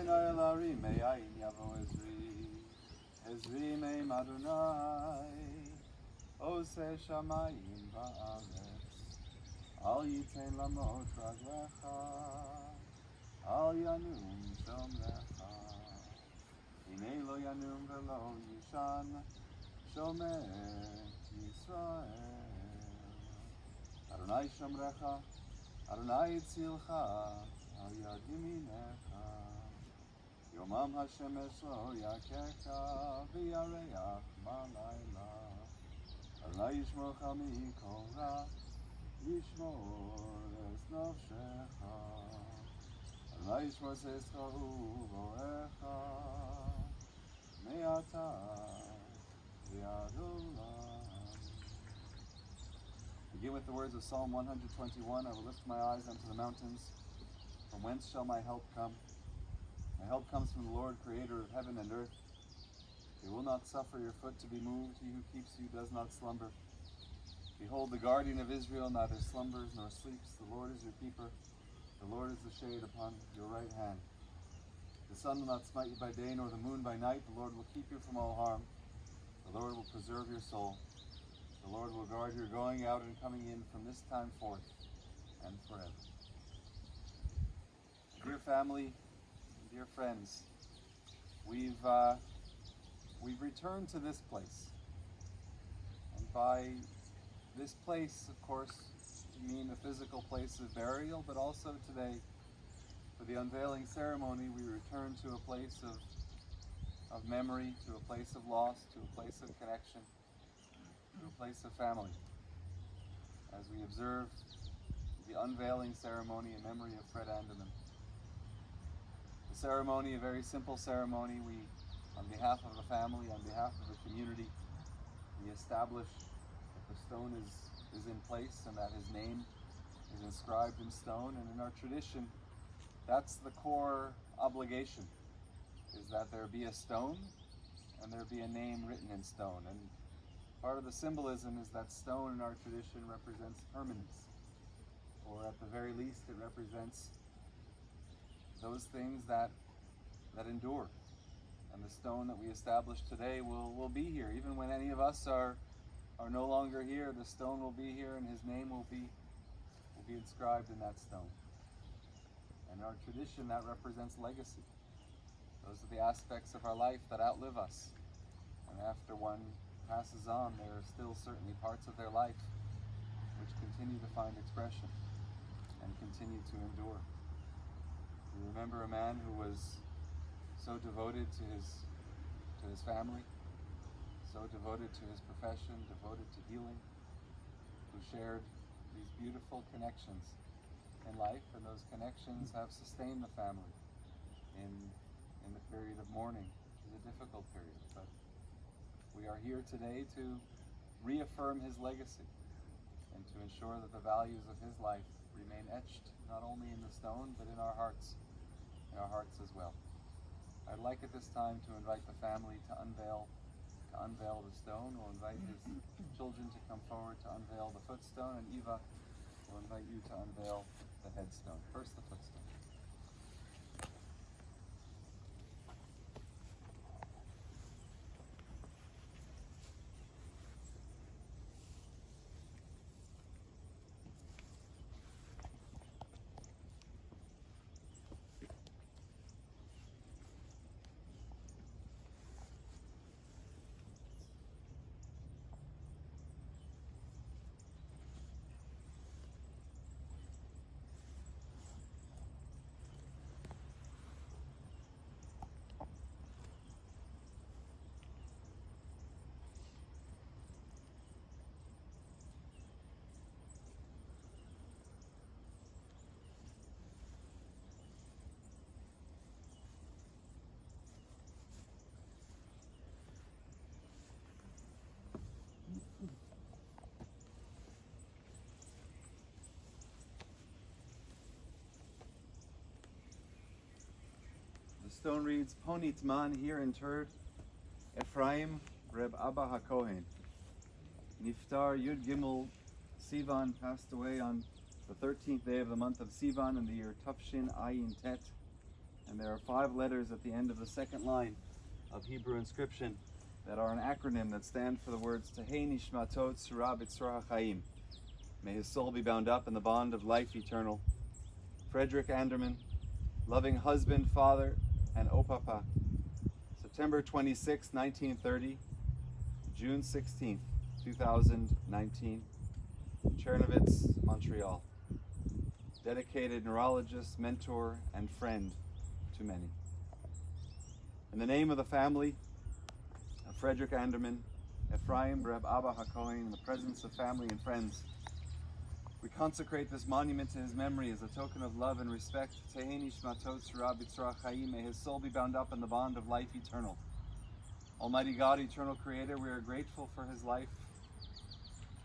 Noel Ari Me'ayin Yavo Ezri Me'im Adonai Ose Shamayim Ba'aretz Al Yitain Lamot Raglecha Al Yanum Shomlecha Hine Lo Yanum Velo Yishan Shomer Yisrael Adonai Shomrecha Adonai Tzilcha Al Yad Yeminecha Yomam HaShemesh Lo Yakecha V'yareach B'layla Adonai Yishmorcha Mikol Ra Yishmor Es Nafshecha Adonai Yishmor Seischa U'vorecha Me'ata V'ad Olam. Begin with the words of Psalm 121. I will lift my eyes unto the mountains. From whence shall my help come? My help comes from the Lord, creator of heaven and earth. He will not suffer your foot to be moved. He who keeps you does not slumber. Behold, the guardian of Israel neither slumbers nor sleeps. The Lord is your keeper. The Lord is the shade upon your right hand. The sun will not smite you by day, nor the moon by night. The Lord will keep you from all harm. The Lord will preserve your soul. The Lord will guard your going out and coming in from this time forth and forever. Dear family, dear friends, we've returned to this place. And by this place, of course, we mean a physical place of burial, but also today, for the unveiling ceremony, we return to a place of memory, to a place of loss, to a place of connection, to a place of family, as we observe the unveiling ceremony in memory of Fred Andermann. The ceremony, a very simple ceremony. We, on behalf of the family, on behalf of the community, we establish that the stone is in place and that his name is inscribed in stone. And in our tradition, that's the core obligation, is that there be a stone and there be a name written in stone. And part of the symbolism is that stone in our tradition represents permanence, or at the very least it represents those things that endure. And the stone that we establish today will be here. Even when any of us are no longer here, the stone will be here and his name will be inscribed in that stone. And in our tradition, that represents legacy. Those are the aspects of our life that outlive us. And after one passes on, there are still certainly parts of their life which continue to find expression and continue to endure. We remember a man who was so devoted to his family, so devoted to his profession, devoted to healing, who shared these beautiful connections in life, and those connections have sustained the family in the period of mourning, which is a difficult period. But we are here today to reaffirm his legacy and to ensure that the values of his life remain etched not only in the stone but in our hearts as well. I'd like at this time to invite the family to unveil the stone. We'll invite his children to come forward to unveil the footstone, and Eva will invite you to unveil the headstone. First the footstone. The stone reads, Ponit Man, here interred, Ephraim Reb Abba HaKohen. Niftar Yud Gimel Sivan, passed away on the 13th day of the month of Sivan in the year Tufshin Ayin Tet, And there are 5 letters at the end of the second line of Hebrew inscription that are an acronym that stand for the words Tehei Nishmato Tzura B'Tzra HaChaim. May his soul be bound up in the bond of life eternal. Frederick Andermann, loving husband, father, and opapa. September 26, 1930, June 16, 2019, Chernovitz, Montreal. Dedicated neurologist, mentor, and friend to many. In the name of the family of Frederick Andermann, Ephraim, Reb Abba HaKohen, in the presence of family and friends, we consecrate this monument to his memory as a token of love and respect. Tehei Nishmato Tzura B'Tzra HaChaim. May his soul be bound up in the bond of life eternal. Almighty God, eternal Creator, we are grateful for his life,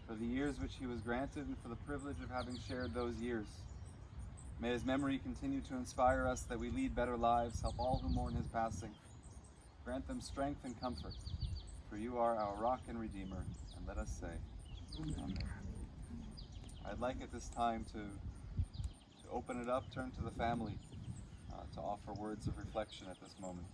for the years which he was granted, and for the privilege of having shared those years. May his memory continue to inspire us that we lead better lives, help all who mourn his passing, grant them strength and comfort, for you are our rock and redeemer, and let us say, Amen. I'd like at this time to open it up, turn to the family, to offer words of reflection at this moment.